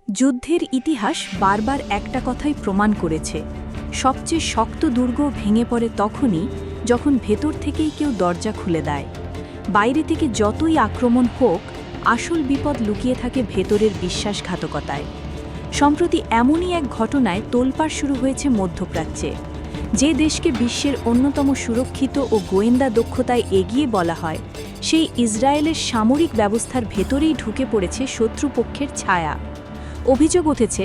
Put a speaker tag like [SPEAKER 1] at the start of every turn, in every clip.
[SPEAKER 1] যুদ্ধের ইতিহাস বারবার একটা কথাই প্রমাণ করেছে, সবচেয়ে শক্ত দুর্গ ভেঙে পড়ে তখনই যখন ভেতর থেকেই কেউ দরজা খুলে দেয়। বাইরে থেকে যতই আক্রমণ হোক, আসল বিপদ লুকিয়ে থাকে ভেতরের বিশ্বাসঘাতকতায়। সম্প্রতি এমনই এক ঘটনায় তোলপাড় শুরু হয়েছে মধ্যপ্রাচ্যে। যে দেশকে বিশ্বের অন্যতম সুরক্ষিত ও গোয়েন্দা দক্ষতায় এগিয়ে বলা হয়, সেই ইসরায়েলের সামরিক ব্যবস্থার ভেতরেই ঢুকে পড়েছে শত্রুপক্ষের ছায়া। অভিযোগ উঠেছে,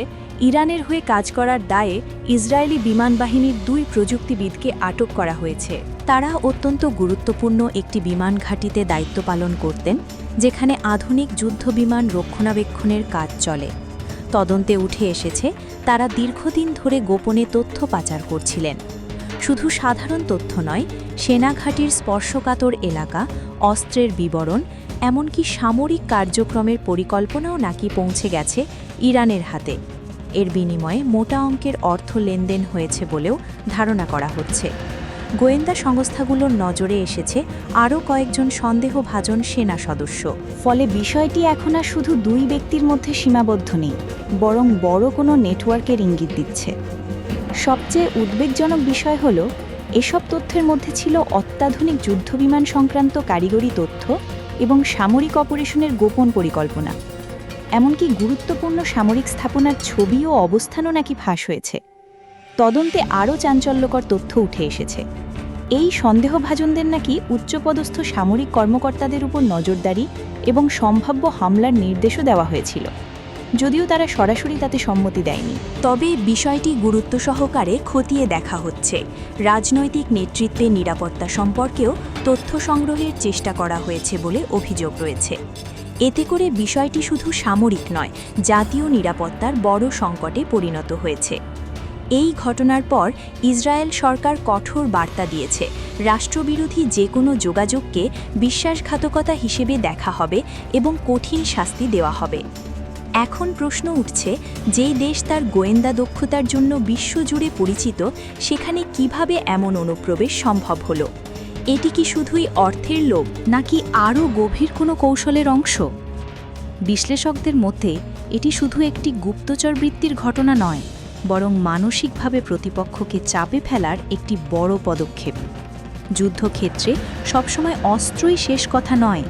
[SPEAKER 1] ইরানের হয়ে কাজ করার দায়ে ইসরায়েলি বিমান বাহিনীর 2 প্রযুক্তিবিদকে আটক করা হয়েছে। তারা অত্যন্ত গুরুত্বপূর্ণ একটি বিমান ঘাঁটিতে দায়িত্ব পালন করতেন, যেখানে আধুনিক যুদ্ধবিমান রক্ষণাবেক্ষণের কাজ চলে। তদন্তে উঠে এসেছে, তারা দীর্ঘদিন ধরে গোপনে তথ্য পাচার করছিলেন। শুধু সাধারণ তথ্য নয়, সেনাঘাঁটির স্পর্শকাতর এলাকা, অস্ত্রের বিবরণ, এমনকি সামরিক কার্যক্রমের পরিকল্পনাও নাকি পৌঁছে গেছে ইরানের হাতে। এর বিনিময়ে মোটা অঙ্কের অর্থ লেনদেন হয়েছে বলেও ধারণা করা হচ্ছে। গোয়েন্দা সংস্থাগুলোর নজরে এসেছে আরও কয়েকজন সন্দেহভাজন সেনা সদস্য।
[SPEAKER 2] ফলে বিষয়টি এখন আর শুধু 2 ব্যক্তির মধ্যে সীমাবদ্ধ নেই, বরং বড় কোনো নেটওয়ার্কের ইঙ্গিত দিচ্ছে। সবচেয়ে উদ্বেগজনক বিষয় হল, এসব তথ্যের মধ্যে ছিল অত্যাধুনিক যুদ্ধবিমান সংক্রান্ত কারিগরি তথ্য এবং সামরিক অপারেশনের গোপন পরিকল্পনা। এমনকি গুরুত্বপূর্ণ সামরিক স্থাপনার ছবি ও অবস্থানও নাকি ফাঁস হয়েছে। তদন্তে আরও চাঞ্চল্যকর তথ্য উঠে এসেছে। এই সন্দেহভাজনদের নাকি উচ্চপদস্থ সামরিক কর্মকর্তাদের উপর নজরদারি এবং সম্ভাব্য হামলার নির্দেশও দেওয়া হয়েছিল, যদিও তারা সরাসরি তাতে সম্মতি দেয়নি।
[SPEAKER 1] তবে বিষয়টি গুরুত্ব সহকারে খতিয়ে দেখা হচ্ছে। রাজনৈতিক নেতৃত্বে নিরাপত্তা সম্পর্কেও তথ্য সংগ্রহের চেষ্টা করা হয়েছে বলে অভিযোগ রয়েছে। এতে করে বিষয়টি শুধু সামরিক নয়, জাতীয় নিরাপত্তার বড় সংকটে পরিণত হয়েছে। এই ঘটনার পর ইসরায়েল সরকার কঠোর বার্তা দিয়েছে, রাষ্ট্রবিরোধী যে কোনো যোগাযোগকে বিশ্বাসঘাতকতা হিসেবে দেখা হবে এবং কঠিন শাস্তি দেওয়া হবে। এখন প্রশ্ন উঠছে, যেই দেশ তার গোয়েন্দা দক্ষতার জন্য বিশ্বজুড়ে পরিচিত, সেখানে কিভাবে এমন অনুপ্রবেশ সম্ভব হলো? এটি কি শুধুই অর্থের লোভ, নাকি আরও গভীর কোনো কৌশলের অংশ? বিশ্লেষকদের মধ্যে এটি শুধু একটি গুপ্তচর বৃত্তির ঘটনা নয়, বরং মানসিকভাবে প্রতিপক্ষকে চাপে ফেলার একটি বড় পদক্ষেপ। যুদ্ধক্ষেত্রে সবসময় অস্ত্রই শেষ কথা নয়,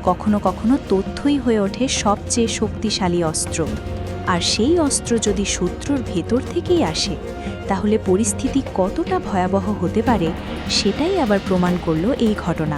[SPEAKER 1] কখনো কখনো তথ্যই হয়ে ওঠে সবচেয়ে শক্তিশালী অস্ত্র। আর সেই অস্ত্র যদি শত্রুর ভেতর থেকেই আসে, তাহলে পরিস্থিতি কতটা ভয়াবহ হতে পারে সেটাই আবার প্রমাণ করল এই ঘটনা।